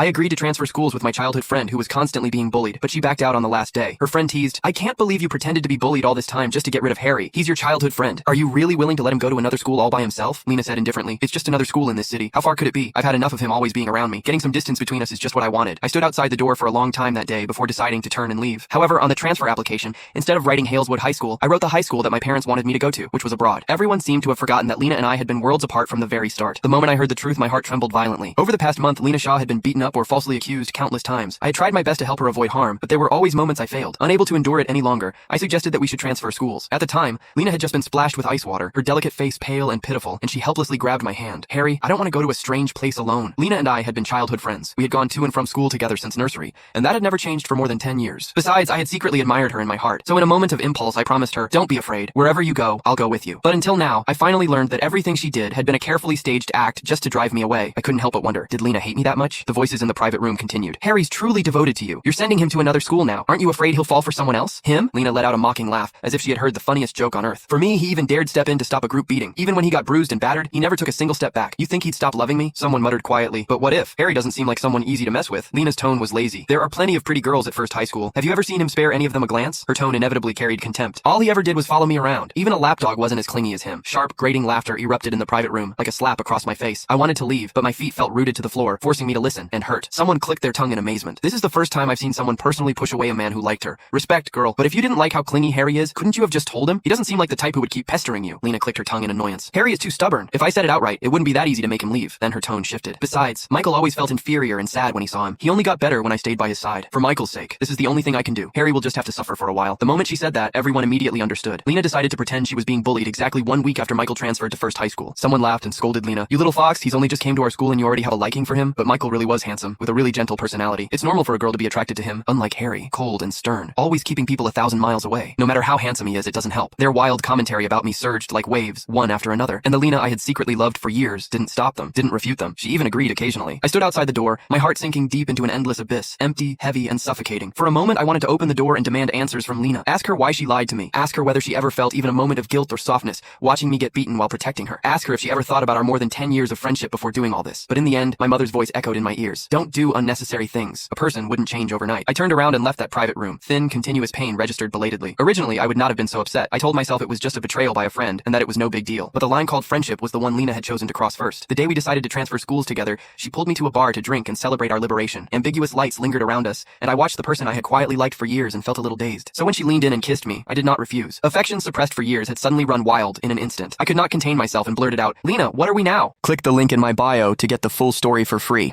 I agreed to transfer schools with my childhood friend who was constantly being bullied, but she backed out on the last day. Her friend teased, "I can't believe you pretended to be bullied all this time just to get rid of Harry. He's your childhood friend. Are you really willing to let him go to another school all by himself?" Lena said indifferently, "It's just another school in this city. How far could it be? I've had enough of him always being around me. Getting some distance between us is just what I wanted." I stood outside the door for a long time that day before deciding to turn and leave. However, on the transfer application, instead of writing Haleswood High School, I wrote the high school that my parents wanted me to go to, which was abroad. Everyone seemed to have forgotten that Lena and I had been worlds apart from the very start. The moment I heard the truth, my heart trembled violently. Over the past month, Lena Shaw had been beaten up or falsely accused countless times. I had tried my best to help her avoid harm, but there were always moments I failed. Unable to endure it any longer, I suggested that we should transfer schools. At the time, Lena had just been splashed with ice water, her delicate face pale and pitiful, and she helplessly grabbed my hand. "Harry, I don't want to go to a strange place alone." Lena and I had been childhood friends. We had gone to and from school together since nursery, and that had never changed for more than 10 years. Besides, I had secretly admired her in my heart. So in a moment of impulse, I promised her, "Don't be afraid. Wherever you go, I'll go with you." But until now, I finally learned that everything she did had been a carefully staged act just to drive me away. I couldn't help but wonder, did Lena hate me that much? The voices in the private room continued. "Harry's truly devoted to you. You're sending him to another school now. Aren't you afraid he'll fall for someone else?" "Him?" Lena let out a mocking laugh, as if she had heard the funniest joke on earth. "For me, he even dared step in to stop a group beating. Even when he got bruised and battered, he never took a single step back. You think he'd stop loving me?" Someone muttered quietly, "But what if? Harry doesn't seem like someone easy to mess with." Lena's tone was lazy. "There are plenty of pretty girls at First High School. Have you ever seen him spare any of them a glance?" Her tone inevitably carried contempt. "All he ever did was follow me around. Even a lapdog wasn't as clingy as him." Sharp, grating laughter erupted in the private room, like a slap across my face. I wanted to leave, but my feet felt rooted to the floor, forcing me to listen and hurt. Someone clicked their tongue in amazement. "This is the first time I've seen someone personally push away a man who liked her. Respect, girl, but if you didn't like how clingy Harry is, couldn't you have just told him? He doesn't seem like the type who would keep pestering you." Lena clicked her tongue in annoyance. "Harry is too stubborn. If I said it outright, it wouldn't be that easy to make him leave." Then her tone shifted. "Besides, Michael always felt inferior and sad when he saw him. He only got better when I stayed by his side. For Michael's sake, this is the only thing I can do. Harry will just have to suffer for a while." The moment she said that, everyone immediately understood. Lena decided to pretend she was being bullied exactly 1 week after Michael transferred to First High School. Someone laughed and scolded Lena. "You little fox, he's only just came to our school and you already have a liking for him?" But Michael really was handsome, with a really gentle personality. It's normal for a girl to be attracted to him, unlike Harry, cold and stern, always keeping people 1,000 miles away. No matter how handsome he is, it doesn't help. Their wild commentary about me surged like waves, one after another, and the Lena I had secretly loved for years didn't stop them, didn't refute them. She even agreed occasionally. I stood outside the door, my heart sinking deep into an endless abyss, empty, heavy, and suffocating. For a moment, I wanted to open the door and demand answers from Lena. Ask her why she lied to me. Ask her whether she ever felt even a moment of guilt or softness watching me get beaten while protecting her. Ask her if she ever thought about our more than 10 years of friendship before doing all this. But in the end, my mother's voice echoed in my ears. "Don't do unnecessary things. A person wouldn't change overnight." I turned around and left that private room. Thin, continuous pain registered belatedly. Originally, I would not have been so upset. I told myself it was just a betrayal by a friend and that it was no big deal. But the line called friendship was the one Lena had chosen to cross first. The day we decided to transfer schools together, she pulled me to a bar to drink and celebrate our liberation. Ambiguous lights lingered around us, and I watched the person I had quietly liked for years and felt a little dazed. So when she leaned in and kissed me, I did not refuse. Affection suppressed for years had suddenly run wild in an instant. I could not contain myself and blurted out, "Lena, what are we now?" Click the link in my bio to get the full story for free.